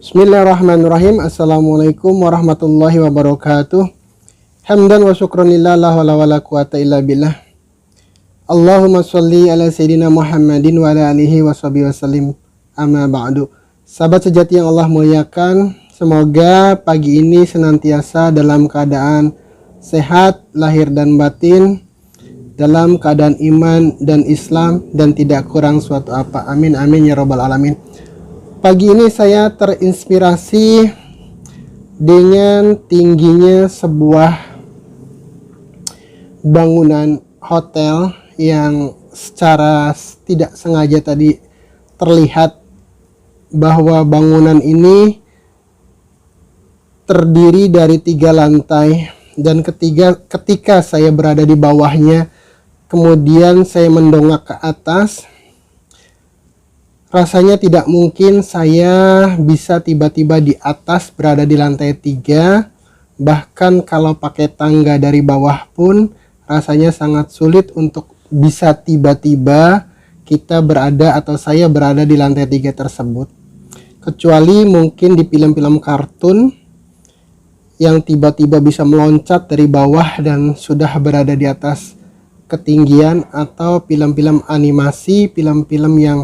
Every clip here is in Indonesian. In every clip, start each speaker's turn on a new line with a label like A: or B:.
A: Bismillahirrahmanirrahim. Assalamualaikum warahmatullahi wabarakatuh. Hamdan wa syukranillah la hawla wala quwata illa billah. Allahumma sholli ala sayyidina Muhammadin wa ala alihi washabihi wasallim. Amma ba'du. Sahabat sejati yang Allah muliakan, semoga pagi ini senantiasa dalam keadaan sehat lahir dan batin, dalam keadaan iman dan Islam, dan tidak kurang suatu apa. Amin amin ya rabbal alamin. Pagi ini saya terinspirasi dengan tingginya sebuah bangunan hotel yang secara tidak sengaja tadi terlihat bahwa bangunan ini terdiri dari 3 lantai, dan ketika saya berada di bawahnya, kemudian saya mendongak ke atas, rasanya tidak mungkin saya bisa tiba-tiba di atas berada di lantai 3. Bahkan kalau pakai tangga dari bawah pun rasanya sangat sulit untuk bisa tiba-tiba kita berada atau saya berada di lantai 3 tersebut. Kecuali mungkin di film-film kartun yang tiba-tiba bisa meloncat dari bawah dan sudah berada di atas ketinggian, atau film-film animasi, film-film yang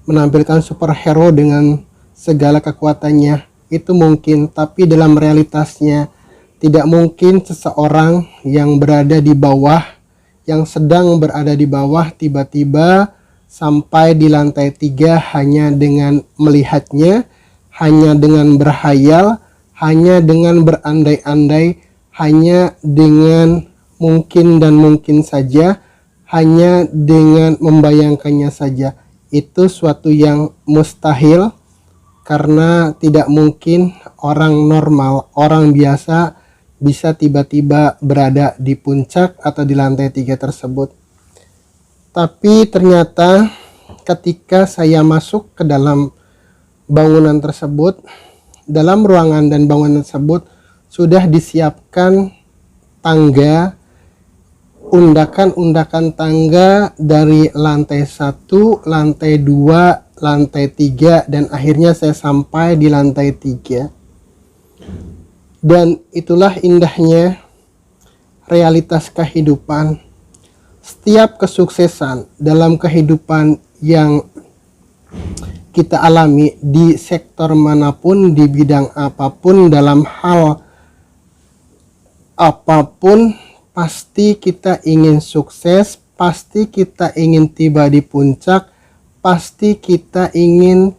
A: menampilkan superhero dengan segala kekuatannya, itu mungkin. Tapi dalam realitasnya tidak mungkin seseorang yang berada di bawah, yang sedang berada di bawah, tiba-tiba sampai di lantai 3 hanya dengan melihatnya, hanya dengan berhayal, hanya dengan berandai-andai, hanya dengan mungkin dan mungkin saja, hanya dengan membayangkannya saja. Itu suatu yang mustahil, karena tidak mungkin orang normal, orang biasa bisa tiba-tiba berada di puncak atau di lantai 3 tersebut. Tapi ternyata ketika saya masuk ke dalam bangunan tersebut, dalam ruangan dan bangunan tersebut sudah disiapkan tangga, undakan-undakan tangga dari lantai 1, lantai 2, lantai 3, dan akhirnya saya sampai di lantai 3. Dan itulah indahnya realitas kehidupan. Setiap kesuksesan dalam kehidupan yang kita alami di sektor manapun, di bidang apapun, dalam hal apapun, pasti kita ingin sukses, pasti kita ingin tiba di puncak, pasti kita ingin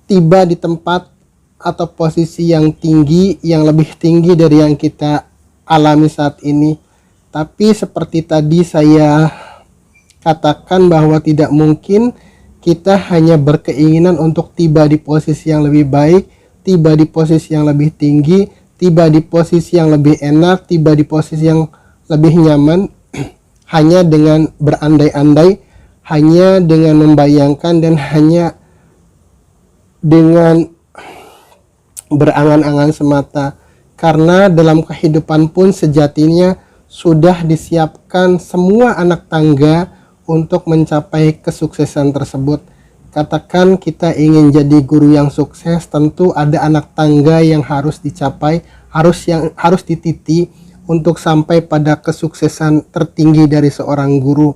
A: tiba di tempat atau posisi yang tinggi, yang lebih tinggi dari yang kita alami saat ini. Tapi seperti tadi saya katakan bahwa tidak mungkin kita hanya berkeinginan untuk tiba di posisi yang lebih baik, tiba di posisi yang lebih tinggi, tiba di posisi yang lebih enak, tiba di posisi yang lebih nyaman hanya dengan berandai-andai, hanya dengan membayangkan, dan hanya dengan berangan-angan semata. Karena dalam kehidupan pun sejatinya sudah disiapkan semua anak tangga untuk mencapai kesuksesan tersebut. Katakan kita ingin jadi guru yang sukses, tentu ada anak tangga yang harus dicapai, harus dititi untuk sampai pada kesuksesan tertinggi dari seorang guru.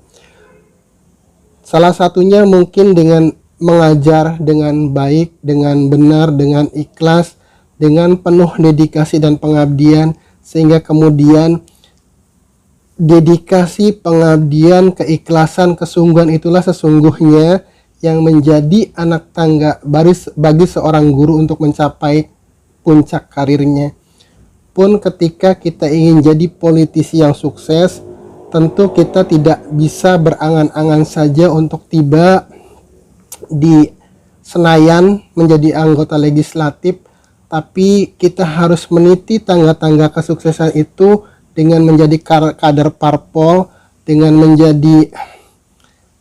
A: Salah satunya mungkin dengan mengajar dengan baik, dengan benar, dengan ikhlas, dengan penuh dedikasi dan pengabdian, sehingga kemudian dedikasi, pengabdian, keikhlasan, kesungguhan itulah sesungguhnya yang menjadi anak tangga bagi seorang guru untuk mencapai puncak karirnya. Pun ketika kita ingin jadi politisi yang sukses, tentu kita tidak bisa berangan-angan saja untuk tiba di Senayan menjadi anggota legislatif, tapi kita harus meniti tangga-tangga kesuksesan itu dengan menjadi kader parpol, dengan menjadi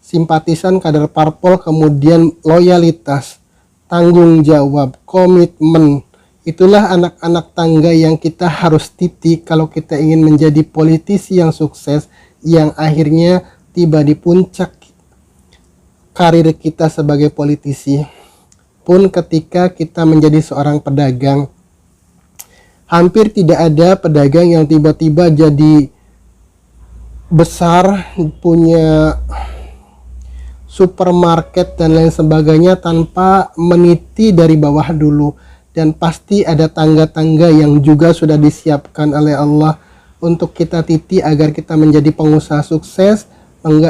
A: simpatisan kader parpol, kemudian loyalitas, tanggung jawab, komitmen. Itulah anak-anak tangga yang kita harus titik kalau kita ingin menjadi politisi yang sukses, yang akhirnya tiba di puncak karir kita sebagai politisi. pun ketika kita menjadi seorang pedagang. Hampir tidak ada pedagang yang tiba-tiba jadi besar, punya supermarket dan lain sebagainya tanpa meniti dari bawah dulu. Dan pasti ada tangga-tangga yang juga sudah disiapkan oleh Allah untuk kita titi agar kita menjadi pengusaha sukses,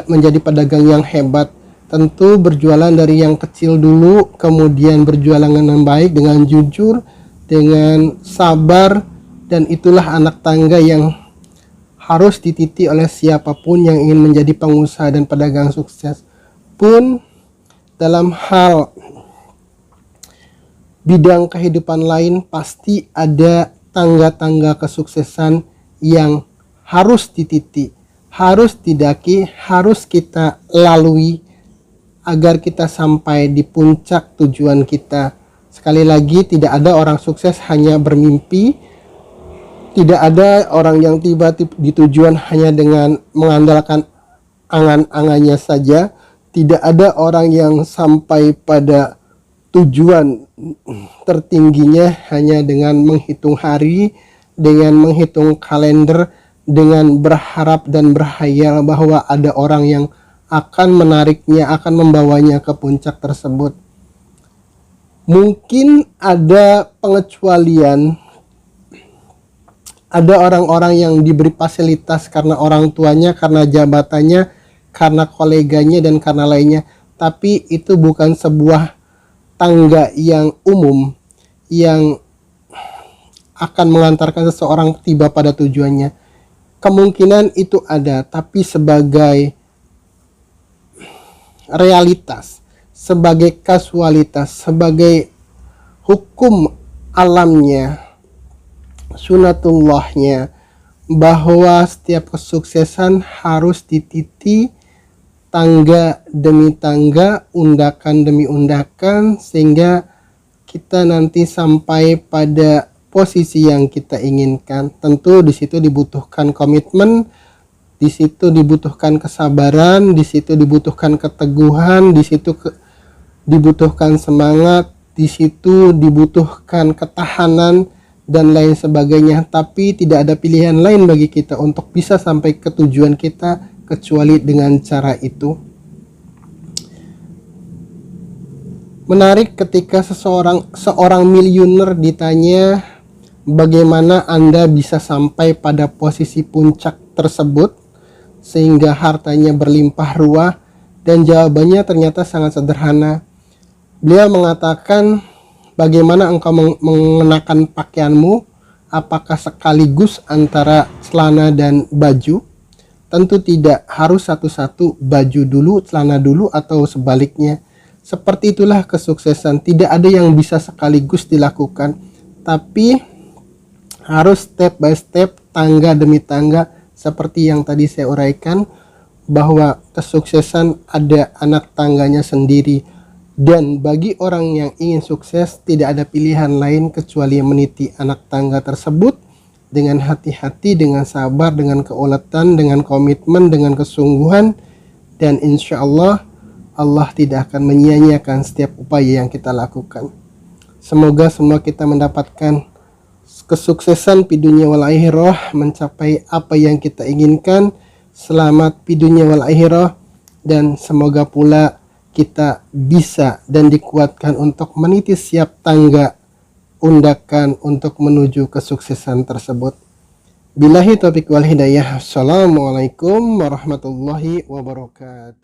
A: menjadi pedagang yang hebat. Tentu berjualan dari yang kecil dulu, kemudian berjualan dengan baik, dengan jujur, dengan sabar, dan itulah anak tangga yang harus dititi oleh siapapun yang ingin menjadi pengusaha dan pedagang sukses. Pun dalam hal bidang kehidupan lain pasti ada tangga-tangga kesuksesan yang harus dititi, harus didaki, harus kita lalui agar kita sampai di puncak tujuan kita. Sekali lagi, tidak ada orang sukses hanya bermimpi, tidak ada orang yang tiba di tujuan hanya dengan mengandalkan angan-angannya saja, tidak ada orang yang sampai pada tujuan tertingginya hanya dengan menghitung hari, dengan menghitung kalender, dengan berharap dan berhayal bahwa ada orang yang akan menariknya, akan membawanya ke puncak tersebut. Mungkin ada pengecualian, ada orang-orang yang diberi fasilitas karena orang tuanya, karena jabatannya, karena koleganya, dan karena lainnya. Tapi itu bukan sebuah tangga yang umum yang akan mengantarkan seseorang tiba pada tujuannya. Kemungkinan itu ada, tapi sebagai realitas, sebagai kasualitas, sebagai hukum alamnya, sunatullahnya, bahwa setiap kesuksesan harus dititi tangga demi tangga, undakan demi undakan, sehingga kita nanti sampai pada posisi yang kita inginkan. Tentu di situ dibutuhkan komitmen, di situ dibutuhkan kesabaran, di situ dibutuhkan keteguhan, di situ dibutuhkan semangat, di situ dibutuhkan ketahanan dan lain sebagainya. Tapi tidak ada pilihan lain bagi kita untuk bisa sampai ke tujuan kita kecuali dengan cara itu. Menarik ketika seorang miliuner ditanya bagaimana Anda bisa sampai pada posisi puncak tersebut sehingga hartanya berlimpah ruah, dan jawabannya ternyata sangat sederhana. Beliau mengatakan, bagaimana engkau mengenakan pakaianmu, apakah sekaligus antara celana dan baju? Tentu tidak, harus satu-satu, baju dulu, celana dulu, atau sebaliknya. Seperti itulah kesuksesan, tidak ada yang bisa sekaligus dilakukan, tapi harus step by step, tangga demi tangga, seperti yang tadi saya uraikan, bahwa kesuksesan ada anak tangganya sendiri. Dan bagi orang yang ingin sukses, tidak ada pilihan lain kecuali meniti anak tangga tersebut dengan hati-hati, dengan sabar, dengan keuletan, dengan komitmen, dengan kesungguhan, dan insya Allah Allah tidak akan menyia-nyiakan setiap upaya yang kita lakukan. Semoga semua kita mendapatkan kesuksesan di dunia wal akhirah, mencapai apa yang kita inginkan, selamat di dunia wal akhirah, dan semoga pula kita bisa dan dikuatkan untuk meniti siap tangga undakan untuk menuju kesuksesan tersebut. Billahi taufiq wal hidayah. Assalamualaikum warahmatullahi wabarakatuh.